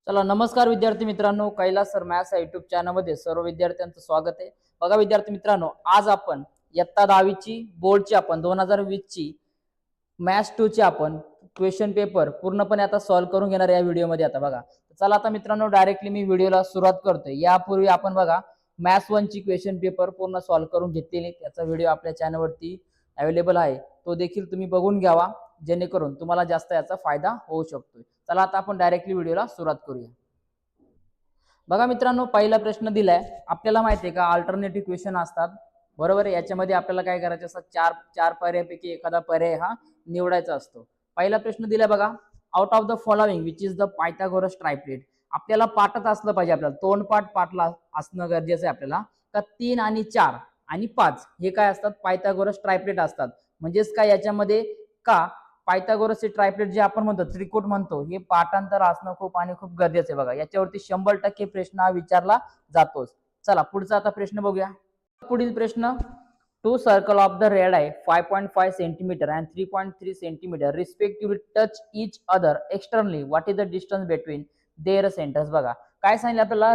चला नमस्कार विद्यार्थी मित्रांनो, कैलास सर मॅथ्स या युट्यूब चॅनलमध्ये सर्व विद्यार्थ्यांचं स्वागत आहे। बघा विद्यार्थी मित्रांनो, आज आपण इयत्ता 10वीची बोर्डची आपण 2020 ची मॅथ्स 2 ची आपण क्वेश्चन पेपर पूर्णपणे आता सॉल्व्ह करून घेणार या व्हिडिओमध्ये। आता बघा, चला आता मित्रांनो डायरेक्टली मी व्हिडिओला सुरुवात करतोय। यापूर्वी आपण बघा मॅथ्स 1 ची क्वेश्चन पेपर पूर्ण सॉल्व्ह करून घेतलेली, त्याचा व्हिडिओ आपल्या चॅनलवरती अवेलेबल आहे, तो देखील तुम्ही बघून घ्यावा, जेणेकरून तुम्हाला जास्त याचा फायदा होऊ शकतो। चला आता आपण डायरेक्टली व्हिडिओला सुरुवात करूया। बघा मित्रांनो, पहिला प्रश्न दिलाय आपल्याला माहिती आहे का, अल्टरनेटिव्ह क्वेश्चन असतात, बरोबर आहे। याच्यामध्ये आपल्याला काय करायचं असतं, चार पर्यायापैकी एखादा पर्याय हा निवडायचा असतो। पहिला प्रश्न दिलाय बघा, out of the following which is the Pythagoras triplet. आपल्याला पाठच असलं पाहिजे, आपल्याला तोंडपाठ पाठला असणं गरजेचं आहे आपल्याला, का 3 आणि 4 आणि 5 हे काय असतात, पायथागोरस ट्रायप्लेट असतात। म्हणजेच काय याच्यामध्ये का पायथागोरसचे ट्रायप्लेट जे आपण म्हणतो, त्रिकोट म्हणतो, हे पाठांतर असणं खूप आणि खूप गरजेचं आहे। बघा याच्यावरती 100% प्रश्न हा विचारला जातोच। चला पुढचा आता प्रश्न बघूया। पुढील प्रश्न, two circle of the radii 5.5 centimetre and 3.3 centimetre respectively touch each other externally, what is the distance between their centres. बघा काय सांगितलं आपल्याला,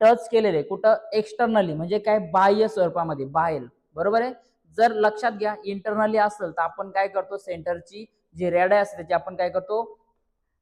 टच केलेले कुठं, एक्सटर्नली म्हणजे काय, बाह्य स्वरूपामध्ये, बाहेर, बरोबर आहे। जर लक्षात घ्या इंटरनली असेल तर आपण काय करतो, सेंटरची जी रेड असते त्याची आपण काय करतो,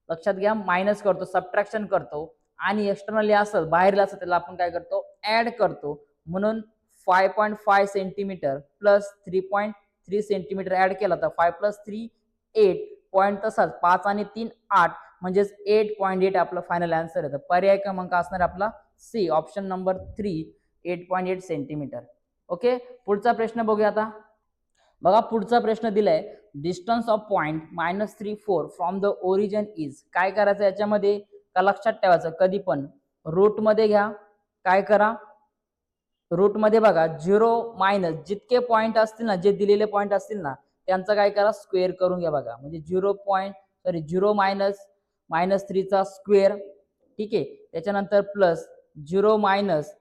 लक्षात घ्या, मायनस करतो, सबट्रॅक्शन करतो। आणि एक्सटर्नली असेल, बाहेरला असेल, त्याला आपण काय करतो, ऍड करतो। म्हणून 5.5 सेंटीमीटर प्लस 3.3 सेंटीमीटर ऍड केला तर 5 + 3 8 पॉईंट, तसाच 5 आणि 3 8, म्हणजेच 8.8 आपला फायनल आन्सर आहे। पर्याय क्रमांक असणार आपला C, option number 3, 8.8 centimetre. Okay, पुढचा प्रश्न बघूया आता। बघा पुढचा प्रश्न दिलाय, distance of point -34 from the origin is. काय करायचं याच्यामध्ये, का लक्षात ठेवायचं, कधी पण रूट मध्ये घ्या, काय करा, रूट मध्ये बघा 0 मायनस जितके पॉइंट असतील ना, जे दिलेले पॉइंट असतील ना, त्यांचा काय करा, स्क्वेअर करून घ्या। बघा म्हणजे 0 मायनस 3 चा स्क्वेअर, ठीक आहे, त्याच्यानंतर प्लस 0 मायनस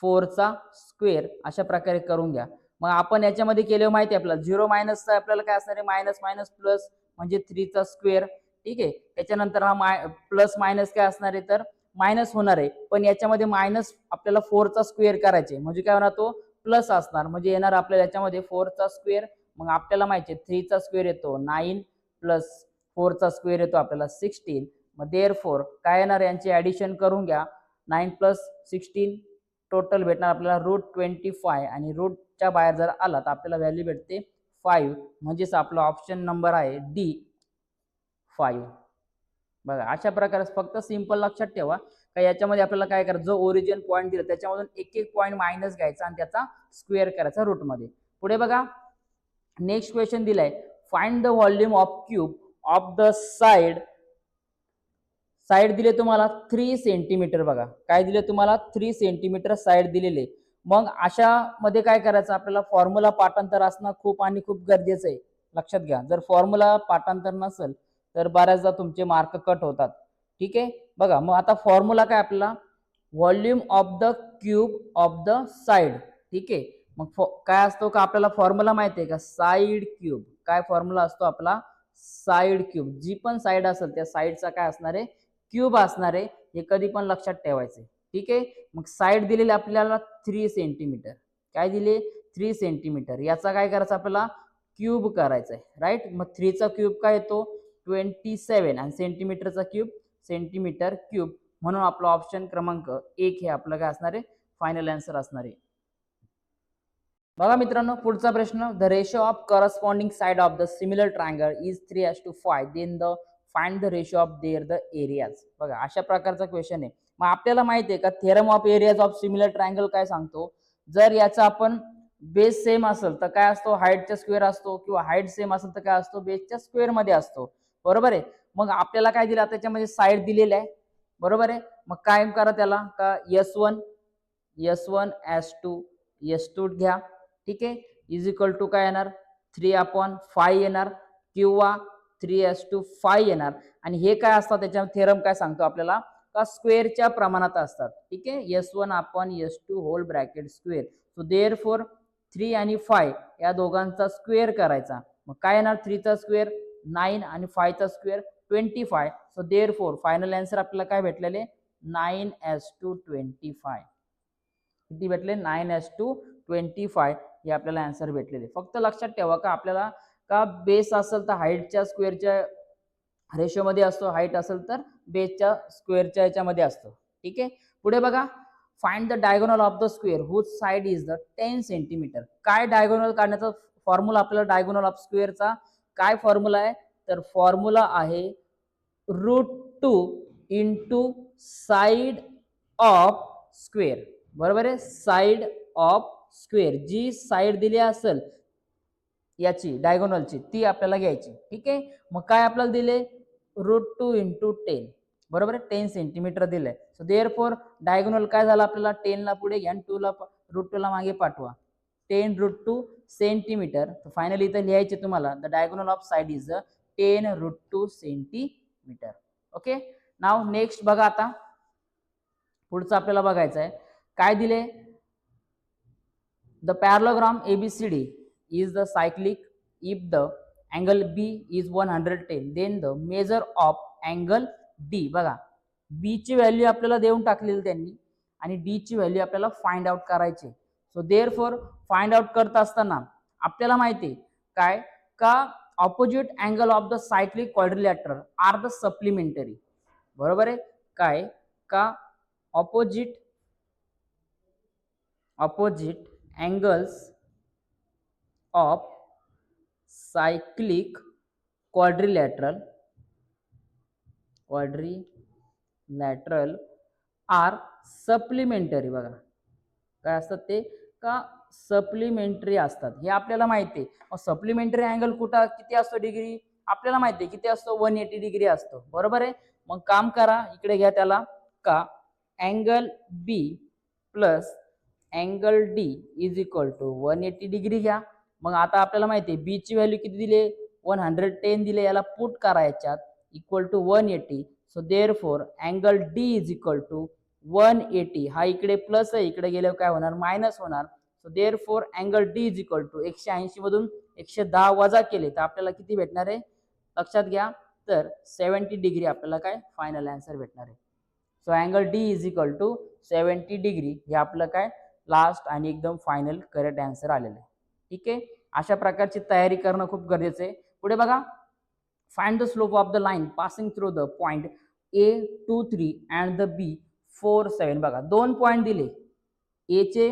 4 चा स्क्वेअर, अशा प्रकारे करून घ्या। मग आपण याच्यामध्ये केले माहिती आहे आपल्याला, 0 मायनसचा आपल्याला काय असणार आहे, मायनस मायनस प्लस म्हणजे 3 चा स्क्वेअर, ठीक आहे। त्याच्यानंतर हा प्लस मायनस काय असणार आहे, तर मायनस होणार आहे, पण याच्यामध्ये मायनस आपल्याला 4 चा स्क्वेअर करायचे, म्हणजे काय होणार, तो प्लस असणार, म्हणजे येणार आपल्याला याच्यामध्ये 4 चा स्क्वेअर। मग आपल्याला माहिती आहे 3 चा स्क्वेअर येतो 9 प्लस 4 चा स्क्वेअर येतो आपल्याला 16। मग देअरफॉर काय येणार, यांची ऍडिशन करून घ्या, 9 + 16 टोटल भेटणार आपल्याला √25, आणि रूटच्या बाहेर जर आला तर आपल्याला व्हॅल्यू भेटते 5, म्हणजेच आपला ऑप्शन नंबर आहे डी, 5। बघा अशा प्रकारे फक्त सिंपल लक्षात ठेवा का याच्यामध्ये आपल्याला काय करायचं, जो ओरिजिन पॉईंट दिला त्याच्यामधून एक एक पॉईंट मायनस घ्यायचा आणि त्याचा स्क्वेअर करायचा रूट मध्ये। पुढे बघा नेक्स्ट क्वेश्चन दिलाय, find the volume of cube of the side दिले तुम्हाला 3 सेंटीमीटर। बघा काय दिले तुम्हाला, 3 सेंटीमीटर साइड दिलेले। मग अशा मध्ये काय करायचं, आपल्याला फॉर्म्युला पाठांतर असणं खूप आणि खूप गरजेचं आहे। लक्षात घ्या, जर फॉर्म्युला पाठांतर नसेल तर बऱ्याचदा तुमचे मार्क कट होतात, ठीक आहे। बघा मग आता फॉर्म्युला काय आपल्याला, volume of the cube of the side, ठीक आहे। मग काय असतो का, आपल्याला फॉर्म्युला माहिती आहे का, साइड क्यूब। काय फॉर्म्युला असतो आपला, साइड क्यूब, जी पण साइड असेल त्या साइडचा काय असणार आहे, क्यूब असणार आहे, हे कधी पण लक्षात ठेवायचे, ठीक आहे। मग साइड दिलेली आपल्याला 3 सेंटीमीटर, काय दिले, 3 सेंटीमीटर, याचा काय करायचं आपल्याला, क्यूब करायचा आहे, राईट। मग 3 चा क्यूब काय येतो 27, आणि सेंटीमीटरचा क्यूब सेंटीमीटर क्यूब, म्हणून आपला ऑप्शन क्रमांक 1 हे आपलं काय असणार आहे, फायनल आन्सर असणार आहे। बघा मित्रांनो पुढचा प्रश्न, the ratio of corresponding side of the similar triangle is 3:5, then the find the ratio of their the areas. बघा अशा प्रकारचा क्वेश्चन आहे। मग आपल्याला माहिती आहे का, theorem of areas of similar triangle काय सांगतो, जर याचा आपण बेस सेम असेल तर काय असतो, हाईटचा स्क्वेअर असतो, किंवा हाईट सेम असेल तर काय असतो, बेसच्या स्क्वेअर मध्ये असतो, बरोबर आहे। मग आपल्याला काय दिलं, त्याच्यामध्ये साइड दिलेलं आहे, बरोबर आहे। मग काय करा त्याला, का S1 S2 S2 घ्या, ठीक आहे, इज इक्वल टू काय येणार, 3/5 येणार, किंवा 3:5 येणार। आणि हे काय असतात, त्याच्या थेरम काय सांगतो आपल्याला, का स्क्वेअरच्या प्रमाणात असतात, ठीक आहे, S1/S2 whole bracket square. So therefore 3 आणि 5 या दोघांचा स्क्वेअर करायचा, मग काय येणार, 3 चा स्क्वेअर 9 आणि 5 चा square 25. So therefore final answer आपल्याला काय भेटलेले 9:25. किती भेटले 9:25 हे आपल्याला आन्सर भेटलेले. फक्त लक्षात ठेवा का आपल्याला का बेस असेल तर हाईटच्या स्क्वेअरच्या रेशोमध्ये असतो, हाईट असेल तर बेसच्या स्क्वेअरच्या याच्यामध्ये असतो. ठीक आहे. पुढे बघा, find the diagonal of the square whose side is the 10 centimetre. काय डायगोनल काढण्याचा फॉर्म्युला आपल्याला डायगोनल ऑफ स्क्वेअरचा काय फॉर्म्युला आहे तर फॉर्म्युला आहे √2 इंटू साइड ऑफ स्क्वेअर. बरोबर आहे. साइड ऑफ स्क्वेअर, जी साइड दिली असेल याची डायगोनलची ती आपल्याला घ्यायची. ठीक आहे. मग काय आपल्याला दिले √2 इंटू 10. बरोबर आहे. 10 सेंटीमीटर दिलंय. सो देअरफॉर डायगोनल काय झालं आपल्याला 10 ला पुढे घ्या आणि 2 ला √2 ला मागे पाठवा. 10√2 सेंटीमीटर. तर फायनली इथं लिहायचे तुम्हाला the diagonal of side is 10√2 centimetre. Okay. Now next बघा, आता पुढचं आपल्याला बघायचं आहे. काय दिले the parallelogram ABCD is the cyclic if the angle B is 110 then the measure of angle D. बघा, B ची व्हॅल्यू आपल्याला देऊन टाकलेली त्यांनी आणि D ची व्हॅल्यू आपल्याला फाइंड आउट करायची. सो देअरफॉर फाइंड आउट करत असताना आपल्याला माहिती आहे काय का opposite angle of the cyclic quadrilateral are the supplementary. बरोबर आहे. काय का opposite angles of cyclic quadrilateral are supplementary. बघा काय असतात ते का सप्लिमेंटरी असतात हे आपल्याला माहिती आहे. मग सप्लिमेंटरी अँगल कुठं किती असतो डिग्री आपल्याला माहिती आहे किती असतो 180 डिग्री असतो. बरोबर आहे. मग काम करा, इकडे घ्या त्याला का angle B plus angle D is equal to 180 degree घ्या. मग आता आपल्याला माहिती आहे B ची व्हॅल्यू किती दिले 110 दिले, याला पुट करा याच्यात equal to 180. So therefore angle D is equal to 180. हा इकडे प्लस आहे, इकडे गेल्यावर काय होणार मायनस होणार. So therefore angle D is equal to 180 मधून 110 वजा केले तर आपल्याला किती भेटणार आहे लक्षात घ्या तर 70 डिग्री आपल्याला काय फायनल आन्सर भेटणार आहे. So angle D is equal to 70 degree हे आपलं काय लास्ट आणि एकदम फायनल करेक्ट आन्सर आलेलं आहे. ठीक आहे. अशा प्रकारची तयारी करणं खूप गरजेचं आहे. पुढे बघा, find the slope of the line passing through the point A23 and the B47. बघा दोन पॉइंट दिले, A चे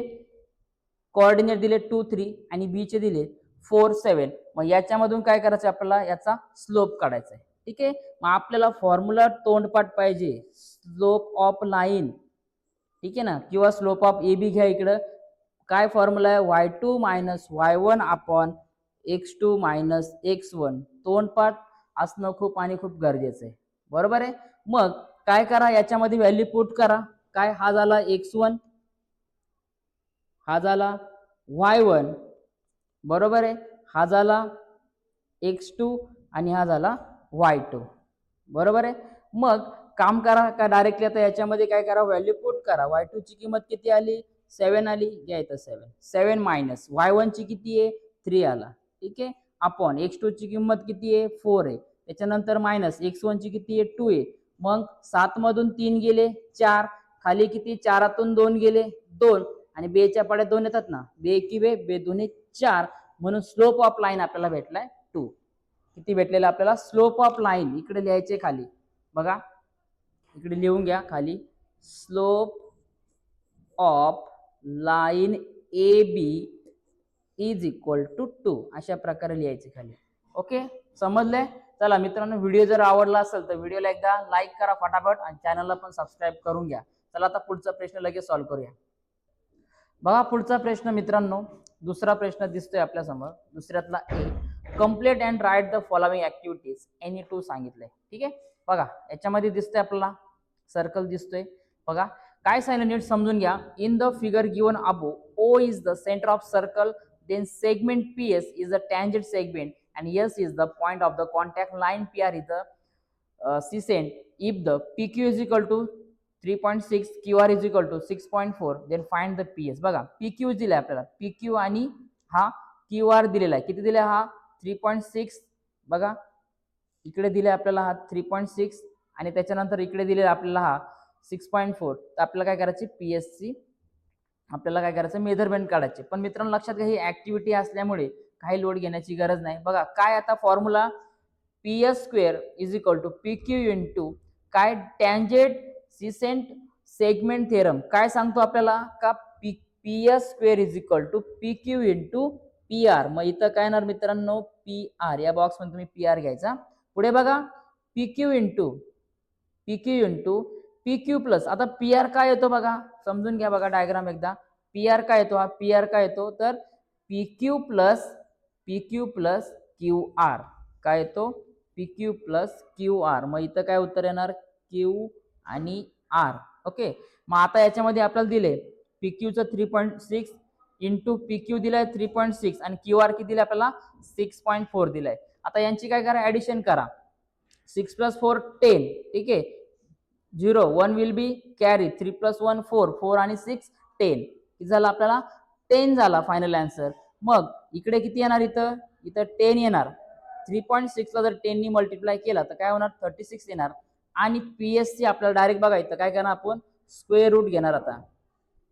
कोऑर्डिनेट दिले 23 आणि B चे दिले 47. मग याच्यामधून काय करायचं आपल्याला याचा स्लोप काढायचा आहे. ठीक आहे. मग आपल्याला फॉर्म्युला तोंडपाठ पाहिजे स्लोप ऑफ लाईन. ठीक आहे ना, किंवा स्लोप ऑफ AB घ्या. इकडं काय फॉर्म्युला आहे y2 minus y1 upon x2 minus x1. तोंडपाठ असणं खूप आणि खूप गरजेचं आहे. बरोबर आहे. मग काय करा याच्यामध्ये व्हॅल्यू पुट करा. काय हा झाला x1, हा झाला y1. बरोबर आहे. हा झाला x2 आणि हा झाला y2. बरोबर आहे. मग काम करा का डायरेक्टली आता याच्यामध्ये काय करा व्हॅल्यू पुट करा. y2 ची किंमत किती आली 7 आली, घ्या इथं 7 मायनस y1 ची किती आहे 3 आला. ठीक आहे. अपॉन x2 ची किंमत किती आहे 4 आहे. त्याच्यानंतर मायनस x1 ची किती आहे 2 आहे. मग 7 मधून 3 गेले 4, खाली किती 4तून 2 गेले 2 आणि बेच्या पाड्यात 2 येतात ना, बे की बे, बे दोन्ही 4. म्हणून स्लोप ऑफ लाईन आपल्याला भेटलाय 2. किती भेटलेला आपल्याला स्लोप ऑफ लाईन इकडे लिहायचे खाली. बघा इकडे लिहून घ्या खाली slope of line AB is equal to 2. अशा प्रकारे लिहायचे खाली. ओके, समजले. चला मित्रांनो, व्हिडिओ जर आवडला असेल तर व्हिडिओला एकदा लाईक करा फटाफट आणि चॅनलला पण सबस्क्राईब करून घ्या. चला आता पुढचा प्रश्न लगेच सॉल्व्ह करूया. बघा पुढचा प्रश्न मित्रांनो, दुसरा प्रश्न दिसतोय आपल्या समोर. दुसऱ्यातला A, complete and write the following activities any two सांगितलंय. ठीक आहे. बघा याच्यामध्ये दिसतंय आपल्याला सर्कल दिसतोय. बघा काय सांगितलं नीट समजून घ्या. In the figure given above O is the centre of circle, then segment PS is the tangent segment and S is the point of the contact line, PR is the C-cent. If the PQ is equal to 3.6, QR is equal to 6.4, then find the PS. बघा PQ दिलाय आपल्याला, PQ आणि हा QR दिलेला आहे. किती दिलाय हा 3.6. बघा इकडे दिले आपल्याला हा 3.6 आणि त्याच्यानंतर इकडे दिले आपल्याला हा 6.4. तर आपल्याला काय करायची पीएसची आपल्याला काय करायचं मेजरमेंट काढायचे. पण मित्रांनो लक्षात घ्या ही ऍक्टिव्हिटी असल्यामुळे काही लोड घेण्याची गरज नाही. बघा काय आता formula PS square is equal to P Q into काय टँजेंट सिसेंट सेगमेंट थेरम काय सांगतो आपल्याला का P S square is equal to P Q into P R. मग इथं काय येणार मित्रांनो पी आर या बॉक्स मध्ये तुम्ही पी आर घ्यायचा. पुढे बघा P Q into P Q plus आता पी आर काय येतो बघा समजून घ्या बघा डायग्राम एकदा. पी आर काय येतो हा पी आर काय येतो तर P Q plus Q R काय येतो P Q plus Q R. मग इथं काय उत्तर येणार क्यू आणि आर. ओके मग आता याच्यामध्ये आपल्याला दिले पी क्यूचं 3.6 इंटू पी क्यू दिलाय 3.6 आणि क्यू आर किती दिलाय आपल्याला 6.4 दिलाय. आता यांची काय करा ऍडिशन करा 6 + 4 10 ठीक आहे 0 1 विल बी कॅरी 3 + 1 4 4 आणि 6 10 किती झालं आपल्याला 10 झाला फायनल आन्सर. मग इकडे किती येणार इथं 10 येणार 3.6 ला जर 10 नी मल्टिप्लाय केला तर काय होणार 36 येणार. आणि पीएससी आपल्याला डायरेक्ट बघायचं काय करणार आपण स्क्वेअर रूट घेणार. आता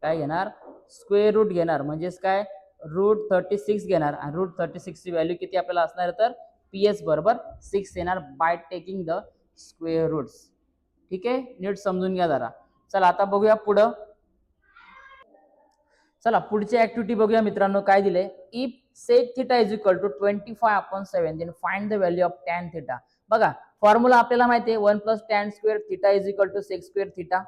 काय घेणार स्क्वेअर रूट घेणार म्हणजेच काय √36 घेणार आणि √36 ची व्हॅल्यू किती आपल्याला असणार तर पीएस बरोबर 6 येणार by taking the square roots. ठीक आहे नीट समजून घ्या जरा. चला आता बघूया पुढं. चला पुढची ऍक्टिव्हिटी बघूया मित्रांनो काय दिले if sec theta is equal to 25/7 then find the value of tan theta. बघा फॉर्म्युला आपल्याला माहिती आहे 1 + tan square theta is equal to sec square theta.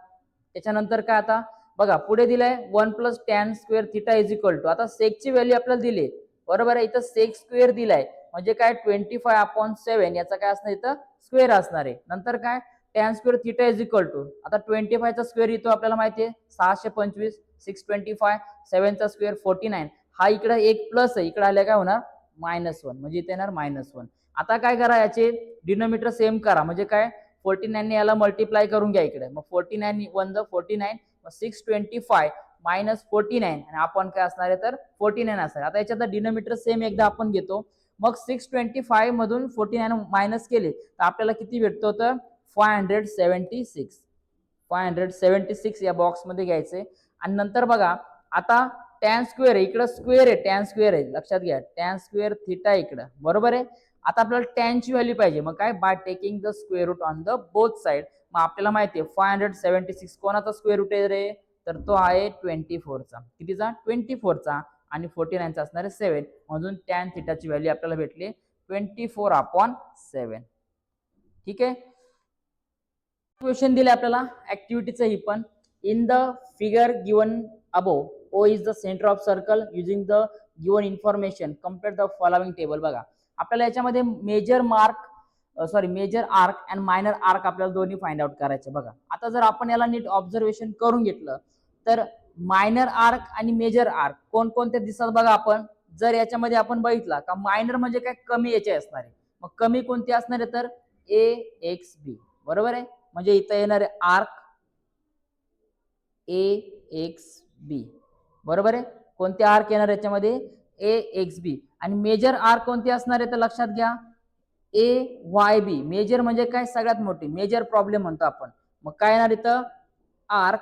त्याच्यानंतर काय आता बघा पुढे दिलंय 1 + tan square theta is equal to आता sec ची व्हॅल्यू आपल्याला दिली बरोबर आहे इथं sec स्क्वेअर दिलाय म्हणजे काय 25/7 याचा काय असणार इथं स्क्वेअर असणार आहे. नंतर काय tan square theta is equal to आता 25 चा स्क्वेअर येतो आपल्याला माहिती आहे 625 625 7 चा स्क्वेअर 49 हा इकडे एक प्लस आहे इकडे आल्या काय होणार -1 म्हणजे इथे येणार -1. आता काय करा याचे डिनोमिनेटर सेम करा म्हणजे काय 49 ने याला मल्टिप्लाय करून घ्या इकडे. मग 49 1 द 49 मग 625 -49 आणि आपण काय असणार आहे तर 49 असणार. आता याच्यात डिनोमिनेटर सेम एकदा आपण घेतो मग 625 मधून 49 मायनस केले तर आपल्याला किती भेटतो तर 576 या बॉक्स मध्ये घ्यायचे. आणि नंतर बघा आता टॅन स्क्वेअर आहे इकडे स्क्वेअर आहे टॅन स्क्वेअर आहे लक्षात घ्या टॅन स्क्वेअर थिटा इकडे बरोबर आहे. आता आपल्याला टॅन ची व्हॅल्यू पाहिजे मग काय by taking the square root on the both side. मग आपल्याला माहिती आहे 576 कोणाचा स्क्वेअर रूट आहे रे तर तो आहे 24 चा कितीचा 24 चा आणि 49 चा असणार आहे 7 म्हणून टॅन थिटाची व्हॅल्यू आपल्याला भेटली 24/7. ठीक आहे. क्वेश्चन दिले आपल्याला ऍक्टिव्हिटीचं ही पण in the figure given above O is the center of circle using the given information complete the following table. बघा आपल्याला याच्यामध्ये major arc and minor arc आपल्याला दोन्ही फाइंड आउट करायचे. बघा आता जर आपण याला नीट ऑब्झर्वेशन करून घेतलं तर मायनर आर्क आणि मेजर आर्क कोणकोणते दिसतात बघा. आपण जर याच्यामध्ये आपण बघितला का मायनर म्हणजे काय कमी याचे असणार आहे मग कमी कोणते असणार आहे तर AXB बरोबर आहे म्हणजे इथं येणार आहे आर्क AXB बरोबर आहे. कोणते आर्क येणार याच्यामध्ये AXB आणि मेजर आर्क कोणते असणार आहे तर लक्षात घ्या AYB. मेजर म्हणजे काय सगळ्यात मोठी मेजर प्रॉब्लेम म्हणतो आपण. मग काय येणार इथं आर्क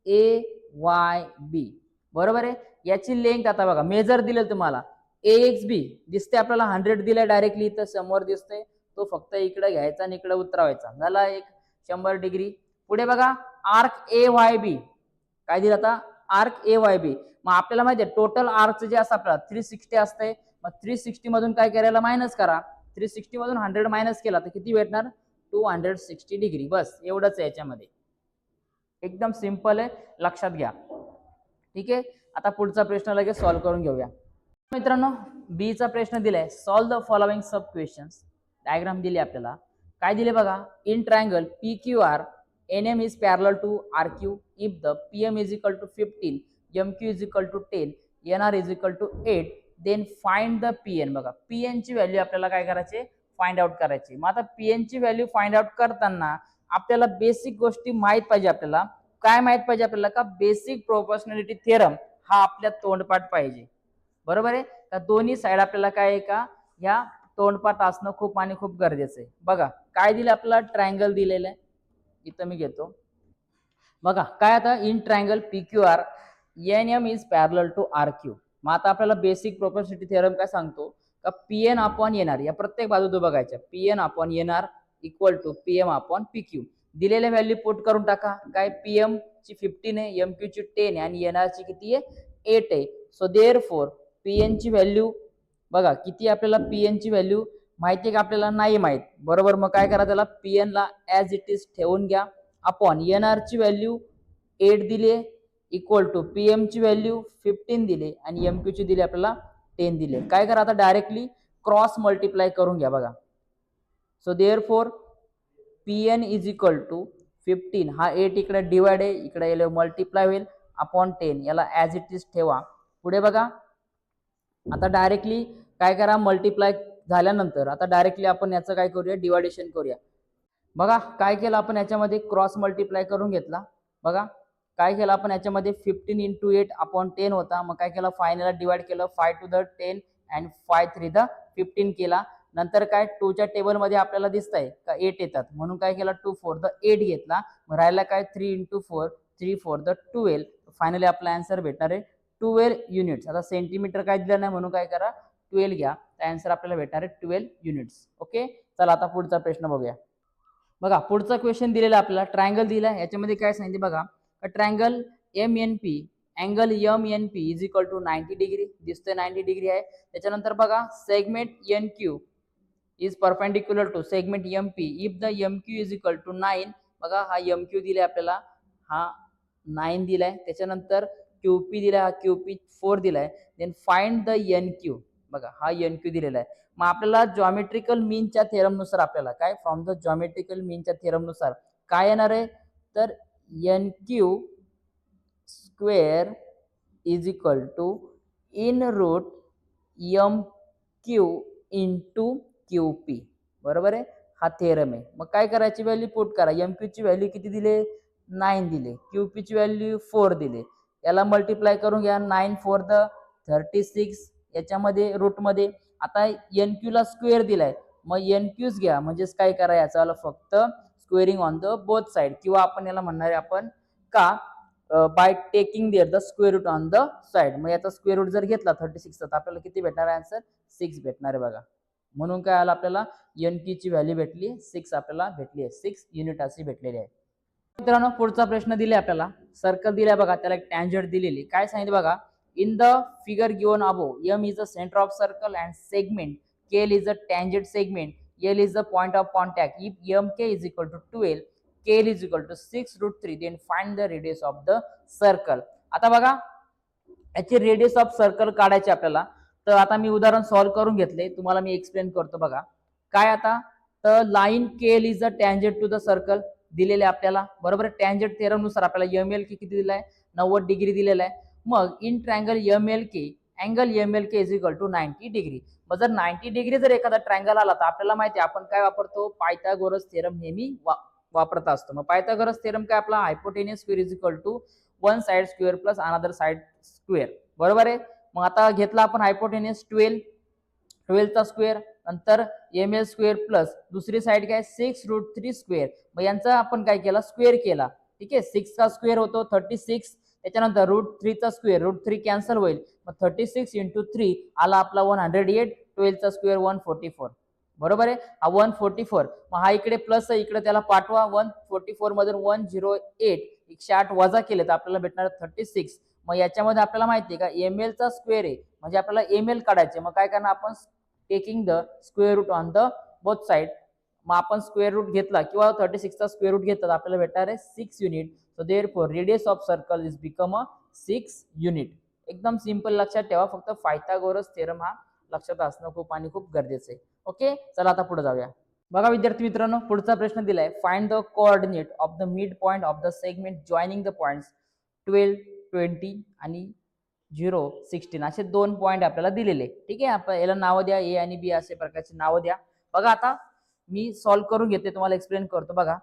AYB बरोबर आहे. याची लेंथ आता बघा मेजर दिले तुम्हाला AXB दिसते आपल्याला 100 दिलाय डायरेक्टली इथं समोर दिसतंय तो फक्त इकडे घ्यायचा आणि इकडे उतरवायचा झाला एक 100 डिग्री. पुढे बघा आर्क AYB काय दिलं आता आर्क AYB. मग आपल्याला माहिती आहे टोटल आर्कचं जे असतं आपल्याला 360 असते मग 360 मधून काय करायला मायनस करा 360 मधून 100 मायनस केला तर किती भेटणार 260 डिग्री. बस एवढंच आहे याच्यामध्ये एकदम सिंपल आहे लक्षात घ्या. ठीक आहे आता पुढचा प्रश्न लगेच सॉल्व्ह करून घेऊया मित्रांनो. बी चा प्रश्न दिलाय solve the following sub questions. Diagram दिली आपल्याला काय दिले बघा in triangle PQR NM is parallel to RQ if the PM is equal to 15 MQ is equal to 10 NR is equal to 8 then find the PN. बघा PN ची value आपल्याला काय करायचे फाइंड आउट करायची. मग आता PN ची value find out करताना आपल्याला बेसिक गोष्टी माहित पाहिजे. आपल्याला काय माहित पाहिजे आपल्याला का बेसिक प्रोपोर्शनॅलिटी थेरम हा आपल्या तोंडपाठ पाहिजे बरोबर आहे का दोन्ही साइड आपल्याला काय आहे का या तोंडपाठ असणं खूप आणि खूप गरजेचं आहे. बघा काय दिलं आपल्याला, ट्रायंगल दिलेलं आहे, इथं मी घेतो. बघा काय आता, in triangle PQR NM is parallel to RQ. मग आता आपल्याला बेसिक प्रोपर्सिटी थिअरम काय सांगतो का, PN अपॉन NR या प्रत्येक बाजू बघायच्या, PN upon NR equal to PM upon PQ. दिलेले व्हॅल्यू पुट करून टाका. काय, PM ची 15 आहे, MQ ची 10 आहे आणि NR ची किती आहे, 8 आहे. सो देअरफॉर PN ची व्हॅल्यू बघा किती, आपल्याला PN ची व्हॅल्यू माहिती आहे का, आपल्याला नाही माहित, बरोबर. मग काय करा, त्याला PN ला ॲज इट इज ठेवून घ्या. अपॉन NR ची व्हॅल्यू 8 दिले इक्वल टू PM ची व्हॅल्यू 15 दिले आणि MQ ची दिली आपल्याला 10 दिले. काय करा आता, डायरेक्टली क्रॉस मल्टिप्लाय करून घ्या. बघा so therefore PN is equal to 15, हा 8 इकडे डिवाइड आहे, इकडे येईल मल्टिप्लाय होईल, अपॉन 10, याला ॲज इट इज ठेवा. पुढे बघा आता डायरेक्टली काय करा, मल्टिप्लाय झाल्यानंतर आता डायरेक्टली आपण याचं काय करूया, डिवायडेशन करूया. बघा काय केलं आपण, याच्यामध्ये क्रॉस मल्टिप्लाय करून घेतला. बघा काय केलं आपण, याच्यामध्ये 15 इंटू 8 अपॉन 10 होता. मग काय केलं, फायनल डिवाइड केलं, 5 टू द 10 अँड 5 3 द 15 केला. नंतर काय, 2 च्या टेबलमध्ये आपल्याला दिसतंय का 8 येतात, म्हणून काय केलं, 2 4 द 8 घेतला. मग राहिला काय, 3 इंटू 4 3 4 द 12. फायनली आपला आन्सर भेटणार आहे 12 युनिट्स. आता सेंटीमीटर काय दिलं नाही म्हणून काय करा, 12 घ्या. आन्सर आपल्याला भेटणार आहे 12 युनिट्स. ओके, चला आता पुढचा प्रश्न बघूया. बघा पुढचा क्वेश्चन दिलेला आपल्याला, ट्रायंगल दिला, याच्यामध्ये काय सांगितले बघा, triangle MNP angle MNP is equal to 90 degree, दिसतोय 90 डिग्री आहे. त्याच्यानंतर बघा segment NQ is perpendicular to segment MP if the MQ is equal to 9. बघा हा MQ दिलाय आपल्याला, हा 9 दिलाय. त्याच्यानंतर QP दिलाय, हा QP 4 दिलाय. देन फाइंड द NQ, बघा हा NQ दिलेला आहे. मग आपल्याला जॉमेट्रिकल मीनच्या थेरम नुसार आपल्याला काय, फ्रॉम द जॉमेट्रिकल मीनच्या थेरम नुसार काय येणार आहे, तर NQ square is equal to in root MQ into QP, बरोबर आहे, हा थेरम आहे. मग काय करायची, व्हॅल्यू पुट करा. MQ ची व्हॅल्यू किती दिले, 9 दिले. QP ची व्हॅल्यू 4 दिले. याला मल्टिप्लाय करून घ्या, 9 4 द 36, याच्यामध्ये रूट मध्ये. आता NQ ला स्क्वेअर दिलाय, मग NQच घ्या, म्हणजेच काय करा, याचा फक्त squaring on the both side, किंवा आपण याला म्हणणार आहे आपण का, by taking their the square root on the side. मग याचा स्क्वेअर रूट जर घेतला 36 तर आपल्याला किती भेटणार आहे, आन्सर 6 भेटणार आहे. बघा म्हणून काय आलं, आपल्याला NQ ची व्हॅल्यू भेटली 6, आपल्याला भेटली आहे 6 युनिट अशी भेटलेली आहे. मित्रांनो पुढचा प्रश्न दिलाय आपल्याला, सर्कल दिलाय बघा, त्याला एक टँजंट दिलेली. काय सांगितलं बघा, in the figure given above M is the centre of circle and segment KL is the tangent segment, L is the point of contact. If MK is equal to 12, KL is equal to 6 root 3, then find the radius of the circle. आता बघा याची radius of circle काढायची आपल्याला. तर आता मी उदाहरण solve करून घेतले, तुम्हाला मी एक्सप्लेन करतो. बघा काय आता, तर line KL is the tangent to the circle दिलेले आपल्याला, बरोबर. टँजंट थेरम नुसार आपल्याला MLK किती दिलाय, 90 डिग्री दिलेला आहे. मग in triangle MLK angle MLK is equal to 90 degree. मग जर 90 डिग्री जर एखादा ट्रायंगल आला तर आपल्याला माहिती आहे आपण काय वापरतो, पायथागोरस थेरम नेहमी वापरत असतो. मग पायथागोरस थेरम काय, आपला hypotenuse square is equal to one side square plus another side square, बरोबर आहे. मग आता घेतला आपण हायपोटेनियस 12 चा स्क्वेअर, नंतर ML स्क्वेअर प्लस दुसरी साइड काय 6 रूट 3 स्क्वेअर. मग यांचा आपण काय केला, स्क्वेअर केला. ठीक आहे, 6 चा स्क्वेअर होतो 36, त्याच्यानंतर रूट 3 चा स्क्वेअर, रूट 3 कॅन्सल होईल. मग 36 इंटू 3 आला आपला 108, 12 चा स्क्वेअर 144, बरोबर आहे. हा 144, मग हा इकडे प्लस आहे, इकडे त्याला पाठवा. 144 मधून 108 108 वजा केले तर आपल्याला भेटणार 36. मग याच्यामध्ये आपल्याला माहिती आहे का ML चा स्क्वेअर आहे, म्हणजे आपल्याला ML काढायचे. मग काय करणार आपण, taking the square root on the both side. मग आपण स्क्वेअर रूट घेतला किंवा 36 चा स्क्वेअर रूट घेतला, आपल्याला भेटणार आहे 6 unit. So therefore radius of circle is become a 6 unit. एकदम सिंपल, लक्षात ठेवा. फक्त पायथागोरस थेरम हा लक्षात असणं खूप आणि खूप गरजेचं आहे. ओके, चला आता पुढे जाऊया. बघा विद्यार्थी मित्रांनो, पुढचा प्रश्न दिलाय, find the coordinate of the mid point of the segment joining the points 12 20 आणि 0 16 असे दोन पॉइंट आपल्याला दिलेले. ठीक आहे, आपण याला नाव द्या, A आणि B असे प्रकारचे नाव द्या. बघा आता मी सॉल्व्ह करून घेते, तुम्हाला एक्सप्लेन करतो. बघा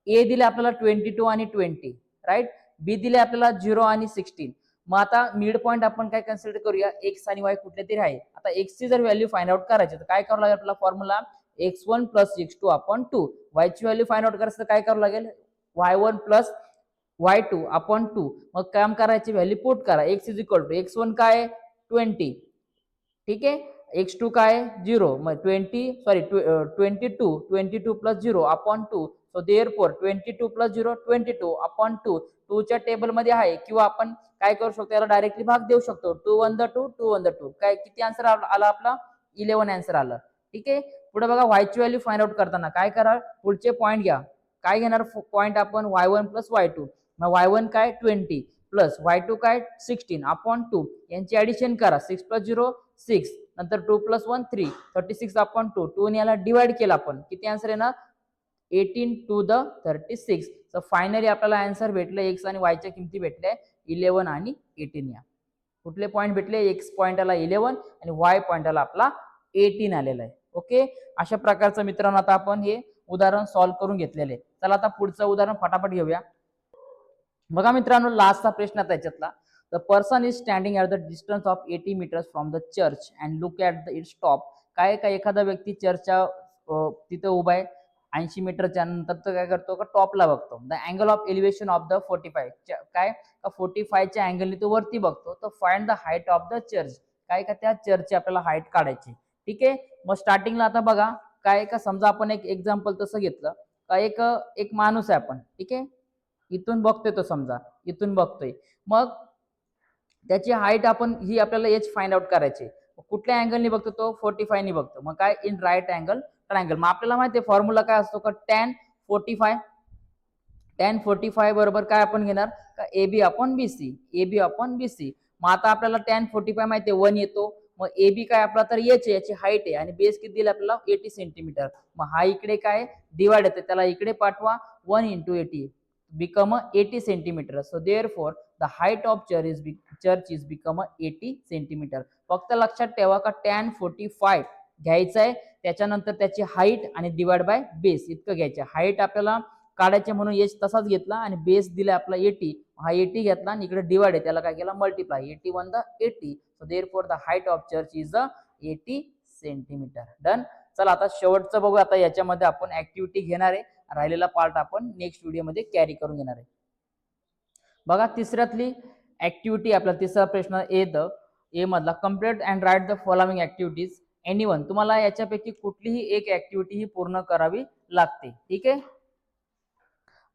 A दिले आपल्याला 22 आणि 20, राईट. B दिले आपल्याला 0 आणि 16. मग आता मिड पॉईंट आपण काय कन्सिडर करूया, एक्स आणि वाय कुठले तरी आहे. आता एक्स ची जर व्हॅल्यू फाइंड आउट करायची तर काय करावं लागेल आपला formula x1 plus x2 upon 2. Y ची व्हॅल्यू फाइंड आउट करायचं तर काय करावं लागेल y1 प्लस y2 अपॉन 2. मग काम करायची व्हॅल्यू पुट करा. x is equal to x1 काय 20, ठीक आहे, x2 काय 0, मग 22 plus 0 upon 2. So therefore 22 plus 0 22 upon 2. 2 च्या टेबल मध्ये आहे, किंवा आपण काय करू शकतो याला डायरेक्टली भाग देऊ शकतो. 2 1 द 2 2 1 द 2. काय किती आन्सर आला आपला 11 आन्सर आला. ठीक आहे. पुढे बघा y ची व्हॅल्यू फाइंड आउट करताना काय करा, पुढचे पॉईंट घ्या. काय घेणार पॉईंट आपण y1 प्लस y2. मग y1 काय 20 प्लस y2 काय 16 अपॉन 2. यांची ऍडिशन करा. 6 प्लस 0 6, नंतर 2 प्लस 1 3, 36 अपॉन 2. 2 ने याला डिवाइड केला आपण, किती आन्सर येणार 18 टू द 36. तर फायनली आपल्याला आन्सर भेटले एक्स आणि वाय च्या किमती भेटल्या 11 आणि 18. या कुठले पॉईंट भेटले, एक्स पॉईंटला 11 आणि वाय पॉईंटला आपला 18 आलेला आहे. ओके, अशा प्रकारचं मित्रांनो आता आपण हे उदाहरण सॉल्व्ह करून घेतलेले. चला आता पुढचं उदाहरण फटाफट घेऊया. बघा मित्रांनो, लास्टचा प्रश्न आता याच्यातला. The person is standing at the distance of 80 metres from the church and look at the its top. काय काय एखादा व्यक्ती चर्चच्या तिथं उभा आहे 80 मीटरच्या नंतर, तो काय करतो का टॉपला बघतो. The angle of elevation of the 45, काय 45च्या अँगलने तो वरती बघतो. तर find the height of the church. काय का त्या चर्चची आपल्याला हाईट काढायची. ठीक आहे. मग स्टार्टिंगला आता बघा काय का, समजा आपण एक एक्झाम्पल तसं घेतलं का, एक माणूस आहे आपण, ठीक आहे, इथून बघतोय तो, समजा इथून बघतोय. मग त्याची हाईट आपण ही आपल्याला एच फाइंड आउट करायची. कुठल्या अँगलने बघतो तो 45 ने बघतो. मग काय इन राईट अँगल ट्रायंगल. मग आपल्याला माहिती आहे फॉर्म्युला काय असतो का tan 45 बरोबर काय आपण घेणार का AB upon BC. AB upon BC. मग आता आपल्याला tan 45 माहिती आहे 1 येतो. मग AB काय आपला तर एच आहे, याची हाईट आहे, आणि बेस किती दिला आपल्याला 80 सेंटीमीटर. मग हा इकडे काय डिवाइड येते, त्याला इकडे पाठवा. 1 into 80 become 80 centimetre. So therefore the height of church is become 80 centimetre. फक्त लक्षात ठेवा का tan 45 घ्यायचा आहे, त्याच्यानंतर त्याची हाईट आणि डिवाइड बाय बेस इतकं घ्यायचं. हाईट आपल्याला काढायचे म्हणून एच तसाच घेतला, आणि बेस दिला आपला 80. हा 80 घेतला आणि इकडे डिवाइड आहे, त्याला काय केला multiply. 81 the 80. So therefore the height of church is 80 centimetre. Done. चला आता शेवटचं बघू. आता याच्यामध्ये आपण ऍक्टिव्हिटी घेणार आहे, राहिलेला पार्ट आपण नेक्स्ट व्हिडिओमध्ये कॅरी करून घेणार आहे. बघा तिसऱ्यातली ऍक्टिव्हिटी आपला तिसरा प्रश्न ए मधला, complete and write the following activities anyone. तुम्हाला याच्यापैकी कुठलीही एक ऍक्टिव्हिटी ही पूर्ण करावी लागते. ठीक आहे.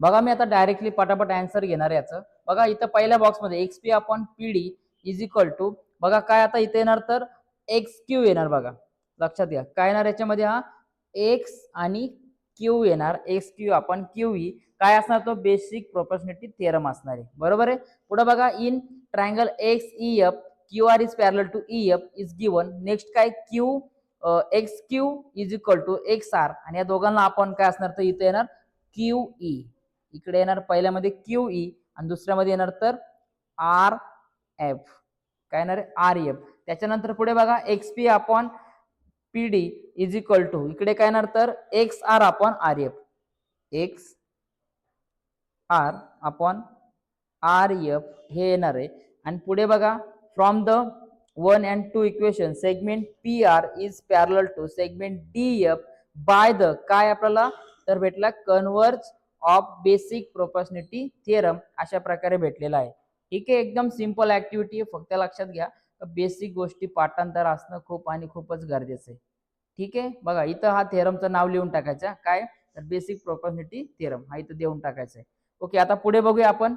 बघा मी आता डायरेक्टली पटापट आन्सर घेणार आहे याचं. बघा इथं पहिल्या बॉक्समध्ये XP upon PD is equal to, बघा काय आता इथे येणार तर XQ येणार. बघा लक्षात घ्या काय येणार याच्यामध्ये, हा X आणि Q येणार. XQ अपॉन QE काय असणार, तो बेसिक प्रोपोर्शनॅलिटी थेरम असणार आहे. बरोबर आहे. पुढे बघा in triangle XEF QR is parallel to EF is given. Next काय XQ is equal to XR, आणि या दोघांना आपण काय असणार तर इथे येणार QE. इकडे येणार पहिल्यामध्ये QE आणि दुसऱ्यामध्ये येणार तर RF. काय येणार RF. त्याच्यानंतर पुढे बघा XP upon PD is equal to, इकडे काय येणार तर XR upon RF. XR upon RF हे येणार आहे. आणि पुढे बघा from the 1 and 2 equation segment PR is parallel to segment DF by the, काय आपल्याला तर भेटला converse of basic proportionality theorem. अशा प्रकारे भेटलेला आहे. ठीक आहे. एकदम सिंपल ऍक्टिव्हिटी आहे. फक्त लक्षात घ्या बेसिक गोष्टी पाठांतर असणं खूप आणि खूपच गरजेचं आहे. ठीक आहे. बघा इथं हा थेरमचं नाव लिहून टाकायचं, काय तर बेसिक प्रोपोर्शनॅलिटी थिअरम हा इथं देऊन टाकायचं आहे. ओके, आता पुढे बघूया आपण.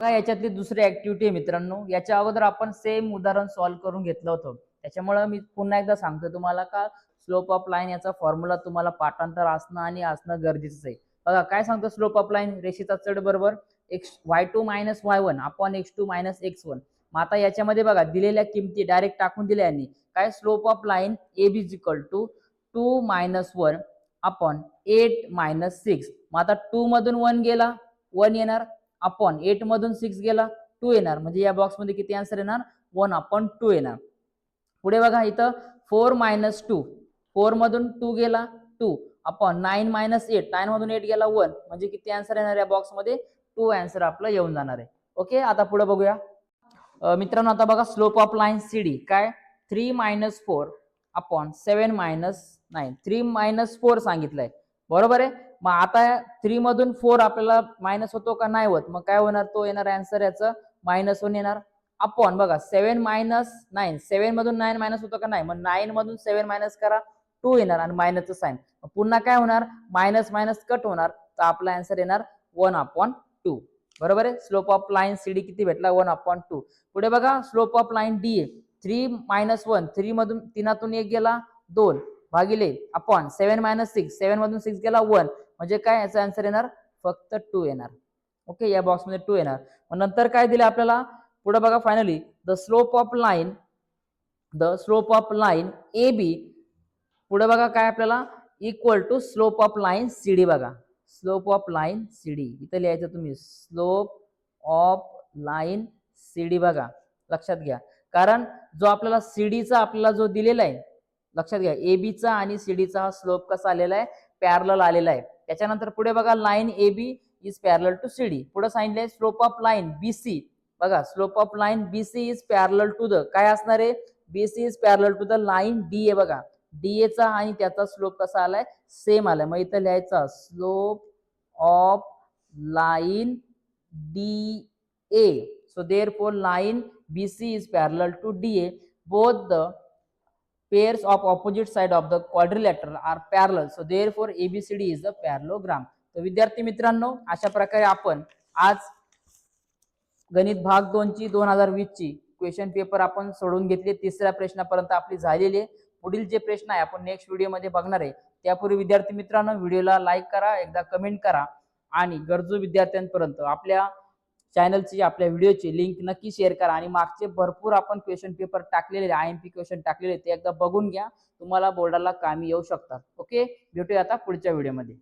याच्यातली दुसरी ऍक्टिव्हिटी आहे मित्रांनो. याच्या अगोदर आपण सेम उदाहरण सॉल्व्ह करून घेतलं होतं, त्याच्यामुळे मी पुन्हा एकदा सांगतो तुम्हाला का स्लोप ऑफ लाईन याचा फॉर्म्युला तुम्हाला पाठांतर असणं आणि असणं गरजेचं आहे. बघा काय सांगतो स्लोप ऑफ लाईन, रेषेचा चढ बरोबर y2 minus y1 upon x2 minus x1. मग आता याच्यामध्ये बघा दिलेल्या किमती डायरेक्ट टाकून दिल्या यांनी. काय slope of line AB is equal to 2 minus 1 upon 8 minus 6. मग आता 2 मधून 1 गेला 1 येणार, अपॉन 8 मधून 6 गेला 2 येणार. म्हणजे या बॉक्स मध्ये किती आन्सर येणार 1 अपॉन 2 येणार. पुढे बघा इथं 4 मायनस 2, 4 मधून 2 गेला 2 अपॉन 9 मायनस 8, 9 मधून 8 गेला 1. म्हणजे किती आन्सर येणार या बॉक्स मध्ये 2 आन्सर आपलं येऊन जाणार आहे. ओके, आता पुढे बघूया. मित्रांनो आता बघा स्लोप ऑफ लाईन CD काय 3 - 4 अपॉन 7 - 9 3 - 4 सांगितलंय बरोबर आहे. मग आता 3 मधून 4 आपल्याला मायनस होतो का नाही होत, मग काय होणार, तो येणार आन्सर याचं -1 येणार अपॉन बघा 7 - 9 7 मधून 9 मायनस होतो का नाही, मग 9 मधून 7 मायनस करा 2 येणार आणि मायनसचं साइन पुन्हा काय होणार मायनस मायनस कट होणार, तर आपला आन्सर येणार 1/2 बरोबर आहे. स्लोप ऑफ लाईन CD किती भेटला 1/2. पुढे बघा स्लोप ऑफ लाईन DA 3 - 1 3 मधून 3 1 गेला 2 भागिले अपॉन 7 - 6 7 मधून 6 गेला 1 म्हणजे काय याचा आन्सर येणार फक्त 2 येणार. ओके या बॉक्समध्ये 2 येणार. मग नंतर काय दिले आपल्याला पुढे बघा finally the slope of line AB पुढे बघा काय आपल्याला equal to slope of line CD बघा स्लोप ऑफ लाईन CD इथे लिहायचं तुम्ही स्लोप ऑफ लाईन CD बघा लक्षात घ्या, कारण जो आपल्याला CDचा आपल्याला जो दिलेला आहे लक्षात घ्या AB आणि CD चा हा स्लोप कसा आलेला आहे पॅरलल आलेला आहे. त्याच्यानंतर पुढे बघा line AB is parallel to CD पुढे सांगितलंय स्लोप ऑफ लाईन BC बघा slope of line BC is parallel to the काय असणार आहे BC is parallel to the line DA बघा DA चा आणि त्याचा स्लोप कसा आलाय सेम आलाय. मग इथं लिहायचा slope of line DA so therefore line BC is parallel to DA both the pairs of opposite side of the quadrilateral are parallel so therefore ABCD is a parallelogram. तर विद्यार्थी मित्रांनो अशा प्रकारे आपण आज गणित भाग 2 ची 2020 ची क्वेश्चन पेपर आपण सोडून घेतले. तिसऱ्या प्रश्नापर्यंत आपली झालेली आहे. पुढील जे प्रश्न आहे आपण नेक्स्ट व्हिडिओ मध्ये बघणार आहे. त्यापूर्वी विद्यार्थी मित्रांनो व्हिडिओला लाईक करा, एकदा कमेंट करा आणि गरजू विद्यार्थ्यांपर्यंत आपल्या चॅनलची आपल्या व्हिडिओची लिंक नक्की शेअर करा आणि मागचे भरपूर आपण क्वेश्चन पेपर टाकलेले IMP क्वेश्चन टाकलेले ते एकदा बघून घ्या, तुम्हाला बोर्डाला कामी येऊ शकतात. ओके भेटूया आता पुढच्या व्हिडिओमध्ये.